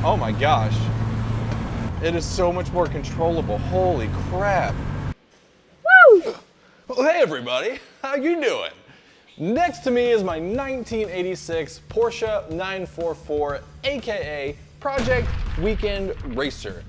Oh my gosh. It is so much more controllable. Holy crap. Woo! Well, hey everybody, how you doing? Next to me is my 1986 Porsche 944, aka Project Weekend Racer.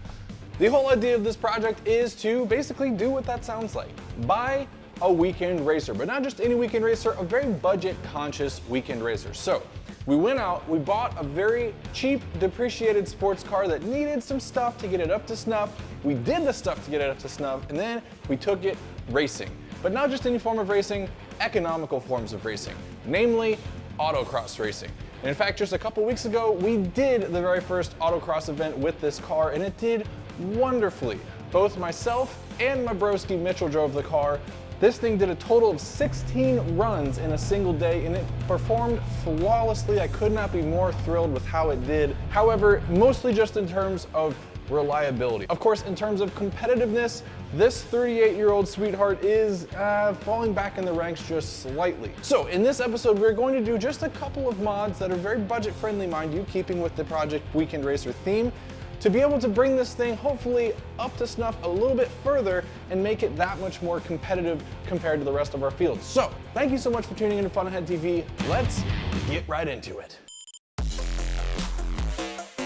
The whole idea of this project is to basically do what that sounds like. Buy a weekend racer, but not just any weekend racer, a very budget conscious weekend racer. So we went out, we bought a very cheap depreciated sports car that needed some stuff to get it up to snuff. We did the stuff to get it up to snuff, and then we took it racing. But not just any form of racing, economical forms of racing, namely autocross racing. And in fact, just a couple weeks ago, we did the very first autocross event with this car, and it did wonderfully. Both myself and my broski Mitchell drove the car. This thing did a total of 16 runs in a single day, and it performed flawlessly. I could not be more thrilled with how it did. However, mostly just in terms of reliability. Of course, in terms of competitiveness, this 38-year-old sweetheart is falling back in the ranks just slightly. So in this episode, we're going to do just a couple of mods that are very budget friendly, mind you, keeping with the Project Weekend Racer theme, to be able to bring this thing hopefully up to snuff a little bit further and make it that much more competitive compared to the rest of our field. So thank you so much for tuning in to Fun Ahead TV. Let's get right into it.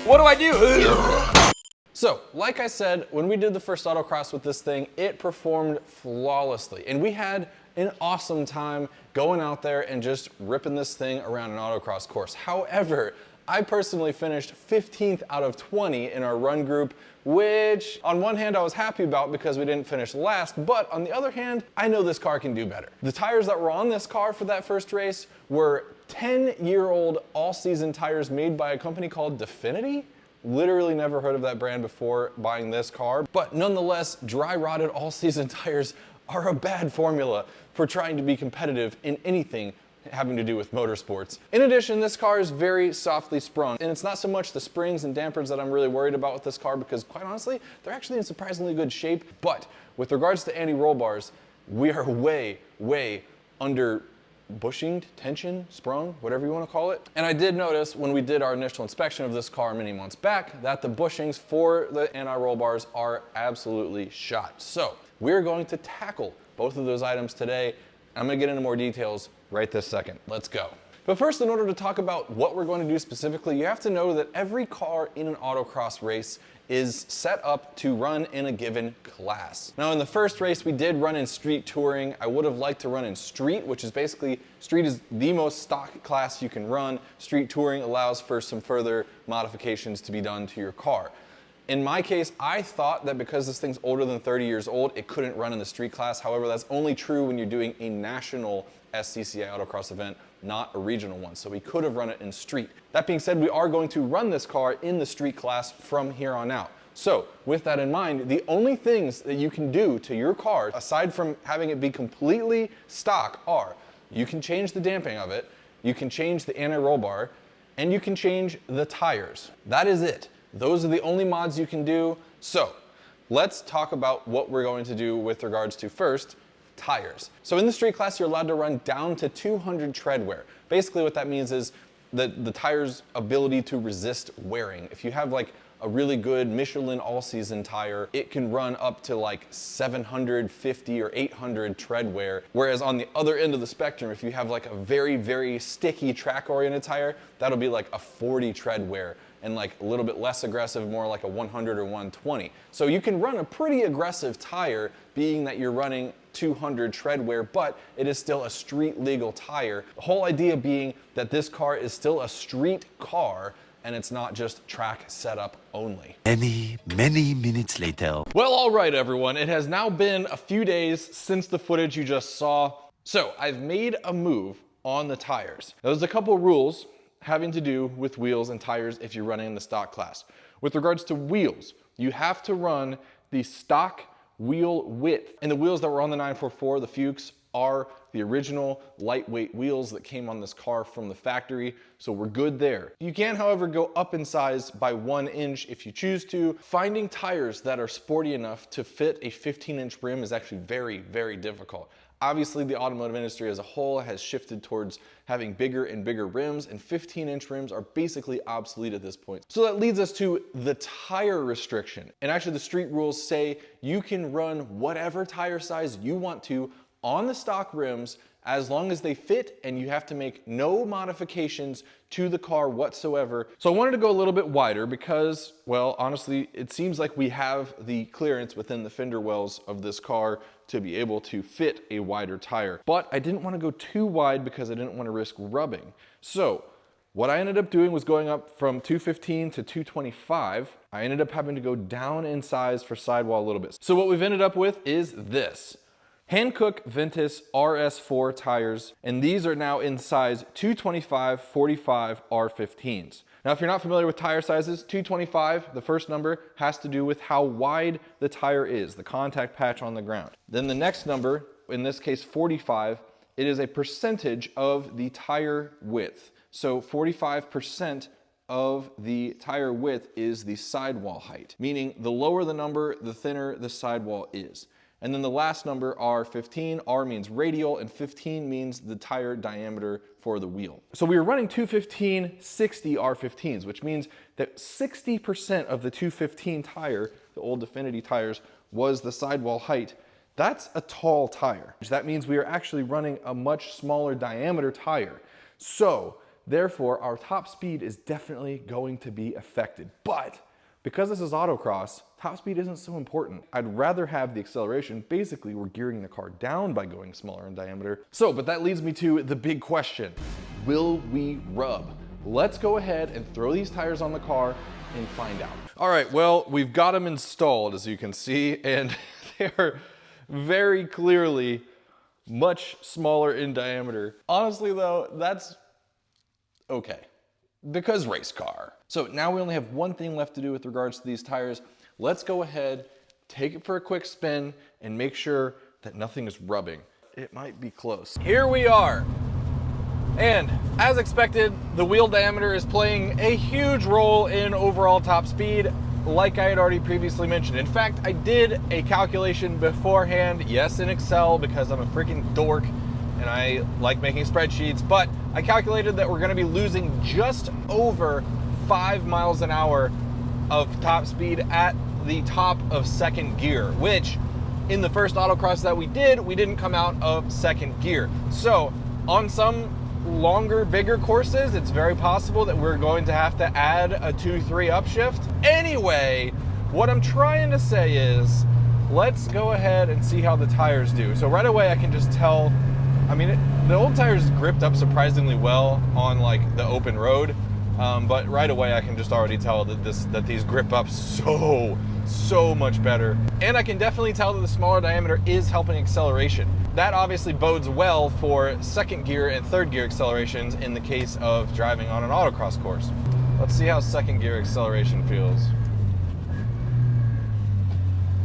What do I do? So, like I said, when we did the first autocross with this thing, it performed flawlessly. And we had an awesome time going out there and just ripping this thing around an autocross course. However, I personally finished 15th out of 20 in our run group, which on one hand I was happy about because we didn't finish last, but on the other hand, I know this car can do better. The tires that were on this car for that first race were 10-year-old all-season tires made by a company called Definity. Literally never heard of that brand before buying this car, but nonetheless, dry rotted all-season tires are a bad formula for trying to be competitive in anything having to do with motorsports. In addition, this car is very softly sprung, and it's not so much the springs and dampers that I'm really worried about with this car because quite honestly, they're actually in surprisingly good shape. But with regards to anti-roll bars, we are way under bushinged, tension, sprung, whatever you want to call it. And I did notice when we did our initial inspection of this car many months back that the bushings for the anti-roll bars are absolutely shot. So we're going to tackle both of those items today. I'm going to get into more details right this second. Let's go. But first, in order to talk about what we're going to do specifically, you have to know that every car in an autocross race is set up to run in a given class. Now in the first race we did run in street touring. I would have liked to run in street, which is basically, street is the most stock class you can run. Street touring allows for some further modifications to be done to your car. In my case, I thought that because this thing's older than 30 years old, it couldn't run in the street class. However, that's only true when you're doing a national SCCA autocross event, not a regional one. So we could have run it in street. That being said, we are going to run this car in the street class from here on out. So with that in mind, the only things that you can do to your car, aside from having it be completely stock, are you can change the damping of it, you can change the anti-roll bar, and you can change the tires. That is it. Those are the only mods you can do. So let's talk about what we're going to do with regards to first, tires. So in the street class, you're allowed to run down to 200 tread wear. Basically what that means is the tire's ability to resist wearing. If you have like a really good Michelin all-season tire, it can run up to like 750 or 800 tread wear. Whereas on the other end of the spectrum, if you have like a very sticky track-oriented tire, that'll be like a 40 tread wear and like a little bit less aggressive, more like a 100 or 120. So you can run a pretty aggressive tire being that you're running 200 tread wear, but it is still a street legal tire. The whole idea being that this car is still a street car and it's not just track setup only. Many minutes later. Well, all right, everyone. It has now been a few days since the footage you just saw. So I've made a move on the tires. Now, there's a couple of rules having to do with wheels and tires if you're running in the stock class. With regards to wheels, you have to run the stock wheel width. And the wheels that were on the 944, the Fuchs, are the original lightweight wheels that came on this car from the factory, so we're good there. You can, however, go up in size by 1 inch if you choose to. Finding tires that are sporty enough to fit a 15-inch rim is actually very difficult. Obviously, the automotive industry as a whole has shifted towards having bigger and bigger rims, and 15-inch rims are basically obsolete at this point. So that leads us to the tire restriction. And actually the street rules say you can run whatever tire size you want to on the stock rims as long as they fit, and you have to make no modifications to the car whatsoever. So I wanted to go a little bit wider because, well, honestly, it seems like we have the clearance within the fender wells of this car to be able to fit a wider tire. But I didn't want to go too wide because I didn't want to risk rubbing. So what I ended up doing was going up from 215 to 225. I ended up having to go down in size for sidewall a little bit. So what we've ended up with is this. Hankook Ventus RS4 tires, and these are now in size 225, 45 R15s. Now, if you're not familiar with tire sizes, 225, the first number, has to do with how wide the tire is, the contact patch on the ground. Then the next number, in this case 45, it is a percentage of the tire width. So 45% of the tire width is the sidewall height, meaning the lower the number, the thinner the sidewall is. And then the last number, R15, R means radial, and 15 means the tire diameter for the wheel. So we were running 215 60 R15s, which means that 60% of the 215 tire, the old Definity tires, was the sidewall height. That's a tall tire. That means we are actually running a much smaller diameter tire. So therefore, our top speed is definitely going to be affected. But because this is autocross, top speed isn't so important. I'd rather have the acceleration. Basically, we're gearing the car down by going smaller in diameter. So, but that leads me to the big question. Will we rub? Let's go ahead and throw these tires on the car and find out. All right, well, we've got them installed, as you can see, and they are very clearly much smaller in diameter. Honestly, though, that's okay, because race car. So now we only have one thing left to do with regards to these tires. Let's go ahead, take it for a quick spin, and make sure that nothing is rubbing. It might be close. Here we are. And as expected, the wheel diameter is playing a huge role in overall top speed, like I had already previously mentioned. In fact, I did a calculation beforehand, yes, in Excel, because I'm a freaking dork and I like making spreadsheets, but I calculated that we're gonna be losing just over 5 miles an hour of top speed at the top of second gear, which in the first autocross that we didn't come out of second gear. So on some longer, bigger courses, it's very possible that we're going to have to add a 2-3 upshift. Anyway, what I'm trying to say is, let's go ahead and see how the tires do. So right away I can just tell, I mean, the old tires gripped up surprisingly well on like the open road, but right away I can just already tell that these grip up so much better. And I can definitely tell that the smaller diameter is helping acceleration. That obviously bodes well for second gear and third gear accelerations in the case of driving on an autocross course. Let's see how second gear acceleration feels.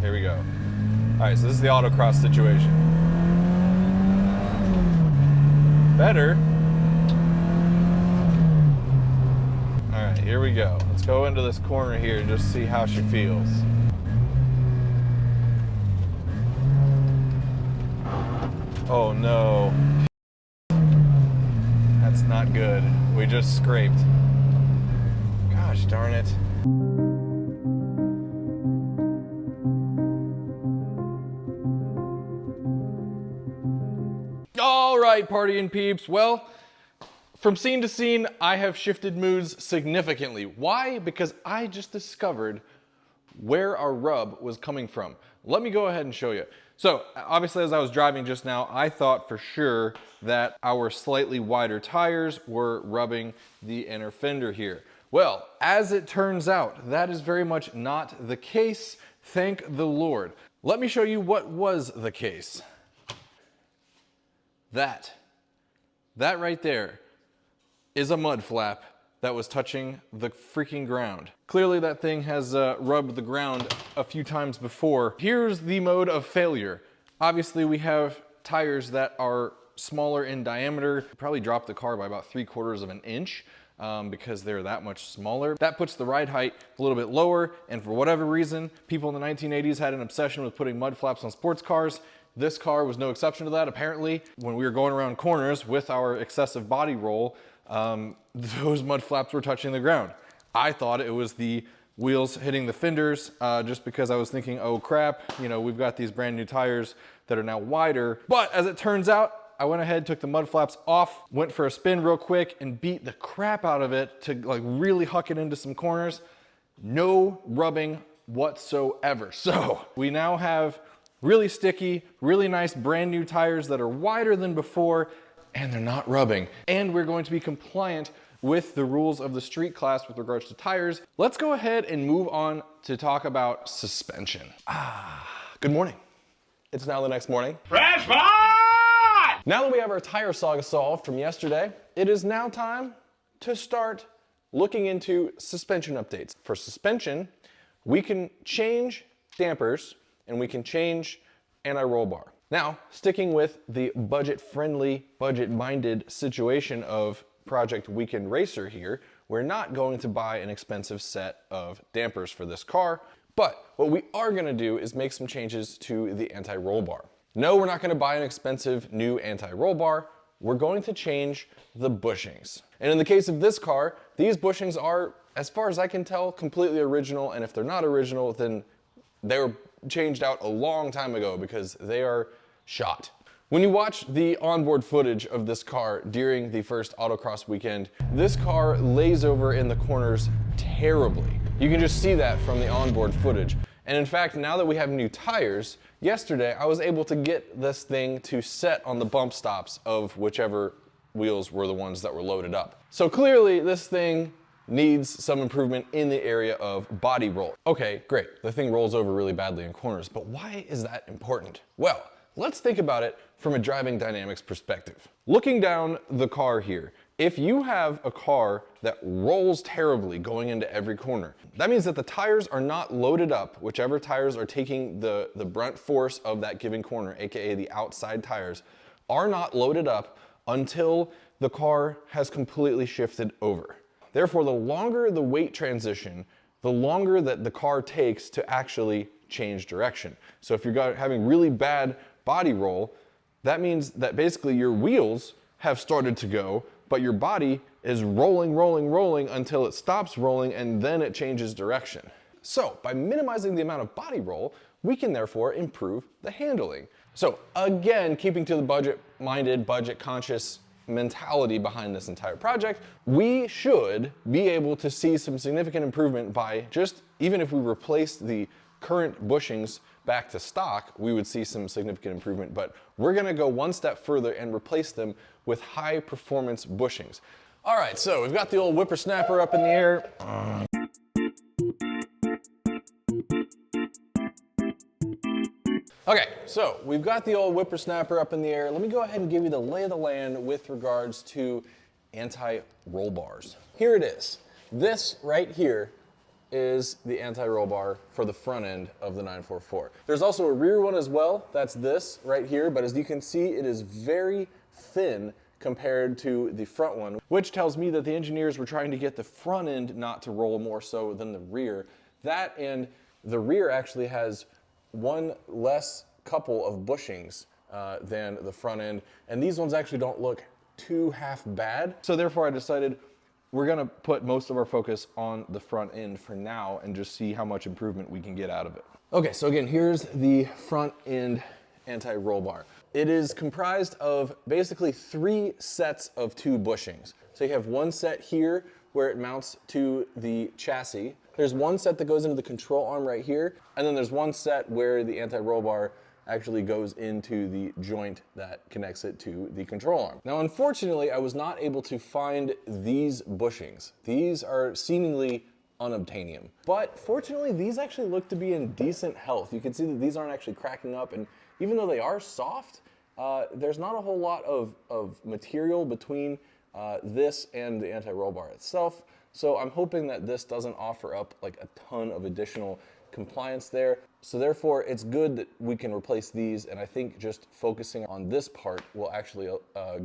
Here we go. All right, so this is the autocross situation. Better. All right, here we go. Let's go into this corner here and just see how she feels. Oh no. That's not good. We just scraped. Gosh darn it. All right, partying peeps. Well, from scene to scene, I have shifted moods significantly. Why? Because I just discovered where our rub was coming from. Let me go ahead and show you. So obviously, as I was driving just now, I thought for sure that our slightly wider tires were rubbing the inner fender here. Well, as it turns out, that is very much not the case. Thank the Lord. Let me show you what was the case. That right there is a mud flap that was touching the freaking ground. Clearly that thing has rubbed the ground a few times before. Here's the mode of failure. Obviously we have tires that are smaller in diameter, probably dropped the car by about 3/4 of an inch. because they're that much smaller. That puts the ride height a little bit lower, and for whatever reason, people in the 1980s had an obsession with putting mud flaps on sports cars. This car was no exception to that. Apparently, when we were going around corners with our excessive body roll, those mud flaps were touching the ground. I thought it was the wheels hitting the fenders, just because I was thinking, oh crap, you know, we've got these brand new tires that are now wider. But as it turns out, I went ahead, took the mud flaps off, went for a spin real quick and beat the crap out of it to like really huck it into some corners. No rubbing whatsoever. So we now have really sticky, really nice brand new tires that are wider than before, and they're not rubbing. And we're going to be compliant with the rules of the street class with regards to tires. Let's go ahead and move on to talk about suspension. Good morning. It's now the next morning. Fresh fire! Now that we have our tire saga solved from yesterday, it is now time to start looking into suspension updates. For suspension, we can change dampers and we can change anti-roll bar. Now, sticking with the budget-friendly, budget-minded situation of Project Weekend Racer here, we're not going to buy an expensive set of dampers for this car, but what we are gonna do is make some changes to the anti-roll bar. No, we're not gonna buy an expensive new anti-roll bar. We're going to change the bushings. And in the case of this car, these bushings are, as far as I can tell, completely original, and if they're not original, then they were changed out a long time ago because they are shot. When you watch the onboard footage of this car during the first autocross weekend, this car lays over in the corners terribly. You can just see that from the onboard footage. And in fact, now that we have new tires, yesterday I was able to get this thing to set on the bump stops of whichever wheels were the ones that were loaded up. So clearly this thing needs some improvement in the area of body roll. Okay, great, the thing rolls over really badly in corners, but why is that important? Well, let's think about it from a driving dynamics perspective. Looking down the car here, if you have a car that rolls terribly going into every corner, that means that the tires are not loaded up, whichever tires are taking the brunt force of that given corner, AKA the outside tires, are not loaded up until the car has completely shifted over. Therefore, the longer the weight transition, the longer that the car takes to actually change direction. So if you're having really bad body roll, that means that basically your wheels have started to go, but your body is rolling until it stops rolling and then it changes direction. So by minimizing the amount of body roll, we can therefore improve the handling. So again, keeping to the budget-minded, budget-conscious mentality behind this entire project, we should be able to see some significant improvement by just, even if we replace the current bushings back to stock, we would see some significant improvement, but we're gonna go one step further and replace them with high performance bushings. All right, so we've got the old whippersnapper up in the air. Okay, so we've got the old whippersnapper up in the air. Let me go ahead and give you the lay of the land with regards to anti-roll bars. Here it is. This right here is the anti-roll bar for the front end of the 944. There's also a rear one as well. That's this right here, but as you can see, it is very thin compared to the front one, which tells me that the engineers were trying to get the front end not to roll more so than the rear. That and the rear actually has one less couple of bushings than the front end, and these ones actually don't look too half bad. So therefore I decided we're gonna put most of our focus on the front end for now and just see how much improvement we can get out of it. Okay, so again, here's the front end anti-roll bar. It is comprised of basically 3 sets of 2 bushings. So you have one set here where it mounts to the chassis. There's one set that goes into the control arm right here, and then there's one set where the anti-roll bar actually goes into the joint that connects it to the control arm. Now, unfortunately, I was not able to find these bushings. These are seemingly unobtainium. But fortunately, these actually look to be in decent health. You can see that these aren't actually cracking up, and even though they are soft, there's not a whole lot of material between this and the anti-roll bar itself. So I'm hoping that this doesn't offer up like a ton of additional compliance there. So therefore it's good that we can replace these, and I think just focusing on this part will actually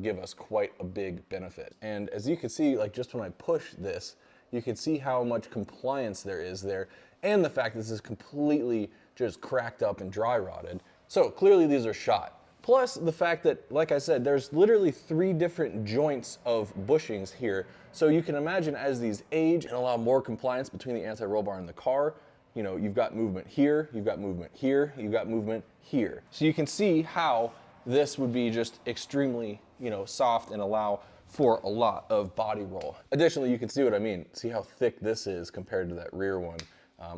give us quite a big benefit. And as you can see, like just when I push this, you can see how much compliance there is there, and the fact that this is completely just cracked up and dry rotted. So clearly these are shot. Plus the fact that, like I said, there's literally 3 different joints of bushings here. So you can imagine as these age and allow more compliance between the anti-roll bar and the car, you know, you've got movement here, you've got movement here, you've got movement here. So you can see how this would be just extremely, you know, soft and allow for a lot of body roll. Additionally, you can see what I mean. See how thick this is compared to that rear one.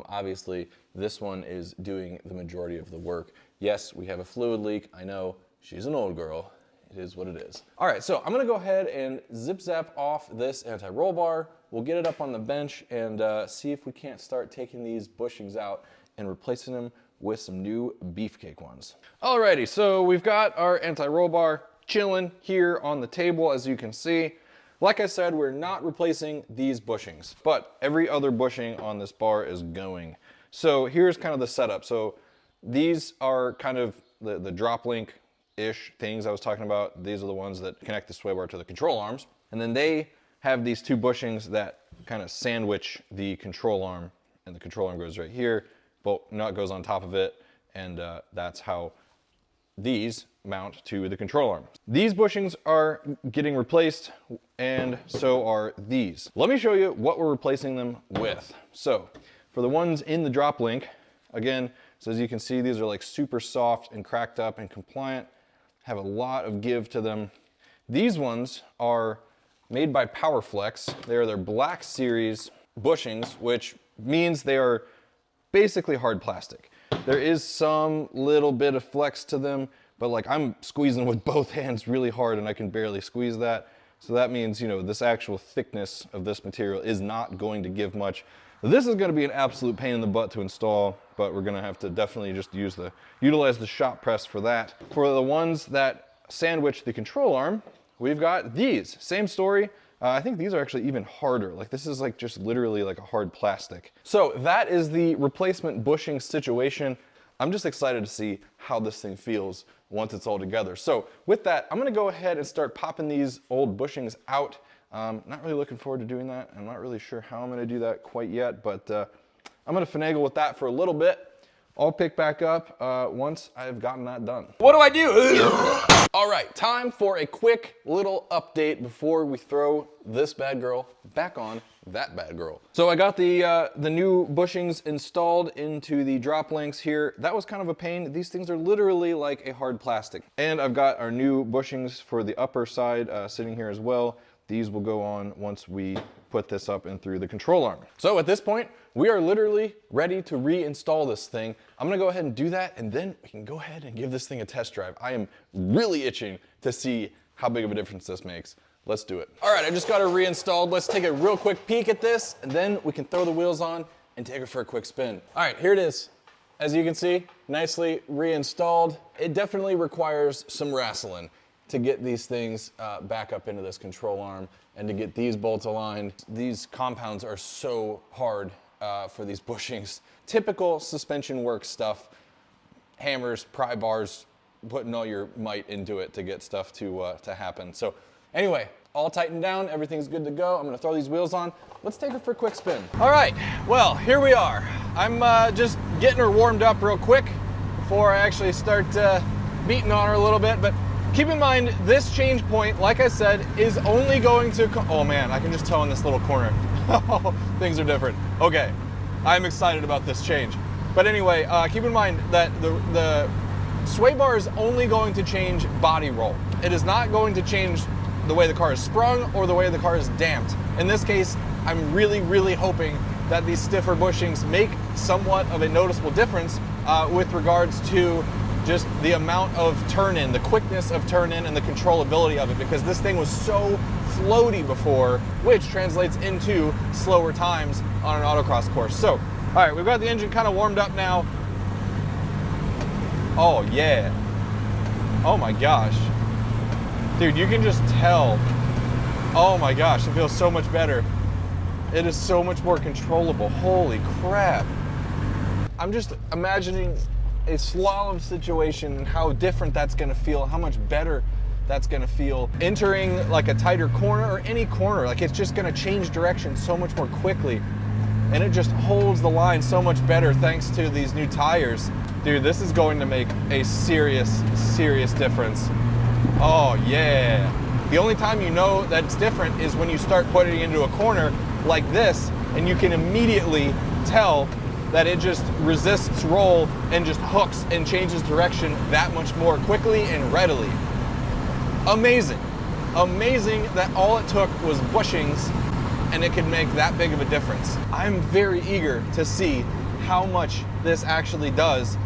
Obviously, this one is doing the majority of the work. Yes, we have a fluid leak. I know, she's an old girl. It is what it is. All right, so I'm gonna go ahead and zip zap off this anti-roll bar. We'll get it up on the bench and see if we can't start taking these bushings out and replacing them with some new beefcake ones. Alrighty, so we've got our anti-roll bar chilling here on the table, as you can see. Like I said, we're not replacing these bushings, but every other bushing on this bar is going. So here's kind of the setup. So these are kind of the drop link-ish things I was talking about. These are the ones that connect the sway bar to the control arms. And then they have these 2 bushings that kind of sandwich the control arm, and the control arm goes right here, bolt nut goes on top of it, and that's how these mount to the control arm. These bushings are getting replaced, and so are these. Let me show you what we're replacing them with. So for the ones in the drop link, again, so as you can see, these are like super soft and cracked up and compliant, have a lot of give to them. These ones are made by PowerFlex. They are their Black Series bushings, which means they are basically hard plastic. There is some little bit of flex to them, but like I'm squeezing with both hands really hard and I can barely squeeze that. So that means, you know, this actual thickness of this material is not going to give much. This is going to be an absolute pain in the butt to install, but we're going to have to definitely just utilize the shop press for that. For the ones that sandwich the control arm, we've got these. Same story. I think these are actually even harder. Like this is like just literally like a hard plastic. So that is the replacement bushing situation. I'm just excited to see how this thing feels once it's all together. So with that, I'm gonna go ahead and start popping these old bushings out. Not really looking forward to doing that. I'm not really sure how I'm gonna do that quite yet, but I'm gonna finagle with that for a little bit. I'll pick back up once I've gotten that done. What do I do? All right, time for a quick little update before we throw this bad girl back on that bad girl. So I got the new bushings installed into the drop links here. That was kind of a pain. These things are literally like a hard plastic. And I've got our new bushings for the upper side sitting here as well. These will go on once we put this up and through the control arm. So at this point, we are literally ready to reinstall this thing. I'm gonna go ahead and do that, and then we can go ahead and give this thing a test drive. I am really itching to see how big of a difference this makes. Let's do it. All right, I just got it reinstalled. Let's take a real quick peek at this, and then we can throw the wheels on and take it for a quick spin. All right, here it is. As you can see, nicely reinstalled. It definitely requires some wrestling to get these things back up into this control arm and to get these bolts aligned. These compounds are so hard for these bushings. Typical suspension work stuff, hammers, pry bars, putting all your might into it to get stuff to happen. So anyway, all tightened down, everything's good to go. I'm gonna throw these wheels on. Let's take it for a quick spin. All right, well, here we are. I'm just getting her warmed up real quick before I actually start beating on her a little bit, but keep in mind, this change point, like I said, is only going to oh man, I can just tell in this little corner. Things are different. Okay, I'm excited about this change. But anyway, keep in mind that the sway bar is only going to change body roll. It is not going to change the way the car is sprung or the way the car is damped. In this case, I'm really, really hoping that these stiffer bushings make somewhat of a noticeable difference with regards to just the amount of turn-in, the quickness of turn-in, and the controllability of it, because this thing was so floaty before, which translates into slower times on an autocross course. So, all right, we've got the engine kind of warmed up now. Oh yeah. Oh my gosh. Dude, you can just tell. Oh my gosh, it feels so much better. It is so much more controllable. Holy crap. I'm just imagining a slalom situation and how different that's gonna feel, how much better that's gonna feel. Entering like a tighter corner or any corner, like it's just gonna change direction so much more quickly. And it just holds the line so much better thanks to these new tires. Dude, this is going to make a serious, serious difference. Oh yeah. The only time you know that it's different is when you start putting it into a corner like this, and you can immediately tell that it just resists roll and just hooks and changes direction that much more quickly and readily. Amazing. Amazing that all it took was bushings and it could make that big of a difference. I'm very eager to see how much this actually does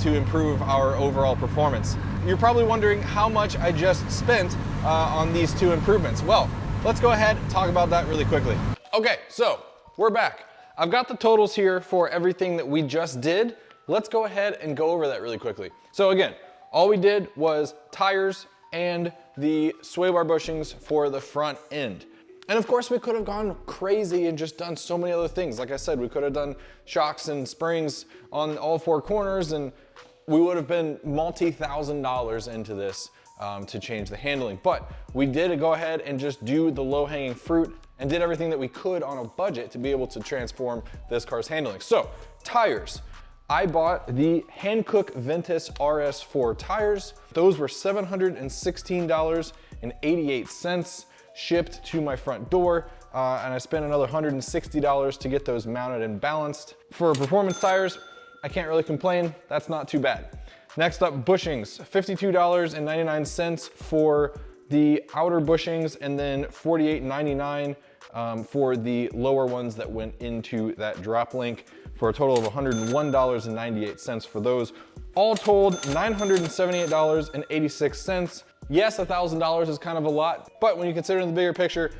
to improve our overall performance. You're probably wondering how much I just spent on these two improvements. Well, let's go ahead and talk about that really quickly. Okay, so we're back. I've got the totals here for everything that we just did. Let's go ahead and go over that really quickly. So again, all we did was tires and the sway bar bushings for the front end. And of course we could have gone crazy and just done so many other things. Like I said, we could have done shocks and springs on all four corners, and we would have been multi-$1,000s into this to change the handling. But we did go ahead and just do the low-hanging fruit and did everything that we could on a budget to be able to transform this car's handling. So, tires. I bought the Hankook Ventus RS4 tires. Those were $716.88 shipped to my front door, and I spent another $160 to get those mounted and balanced. For performance tires, I can't really complain. That's not too bad. Next up, bushings. $52.99 for the outer bushings, and then $48.99 for the lower ones that went into that drop link, for a total of $101.98 for those. All told, $978.86. Yes, $1,000 is kind of a lot, but when you consider in the bigger picture,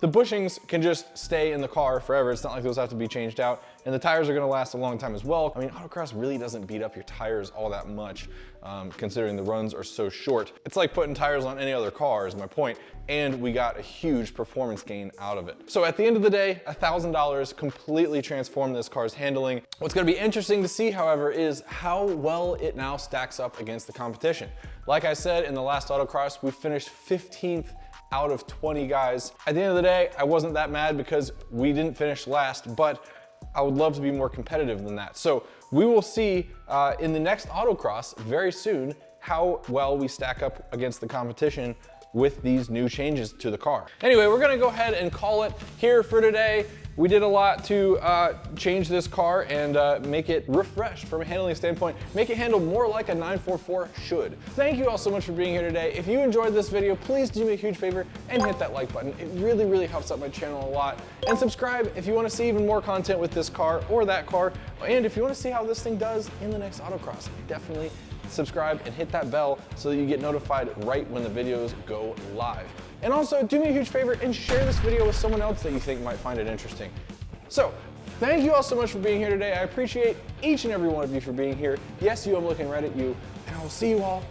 the bushings can just stay in the car forever. It's not like those have to be changed out, and the tires are gonna last a long time as well. I mean, autocross really doesn't beat up your tires all that much, considering the runs are so short. It's like putting tires on any other car is my point, and we got a huge performance gain out of it. So at the end of the day, $1,000 completely transformed this car's handling. What's gonna be interesting to see, however, is how well it now stacks up against the competition. Like I said, in the last autocross, we finished 15th out of 20 guys. At the end of the day, I wasn't that mad because we didn't finish last, but I would love to be more competitive than that. So we will see in the next autocross very soon how well we stack up against the competition with these new changes to the car. Anyway, we're gonna go ahead and call it here for today. We did a lot to change this car and make it refreshed from a handling standpoint, make it handle more like a 944 should. Thank you all so much for being here today. If you enjoyed this video, please do me a huge favor and hit that like button. It really, really helps out my channel a lot. And subscribe if you want to see even more content with this car or that car. And if you want to see how this thing does in the next autocross, definitely subscribe and hit that bell so that you get notified right when the videos go live. And also, do me a huge favor and share this video with someone else that you think might find it interesting. So, thank you all so much for being here today. I appreciate each and every one of you for being here. Yes, you, I'm looking right at you, and I will see you all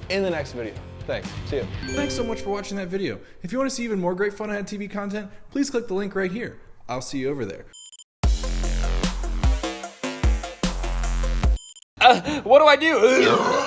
in the next video. Thanks, see you. Thanks so much for watching that video. If you want to see even more great Fun Ahead TV content, please click the link right here. I'll see you over there. What do I do?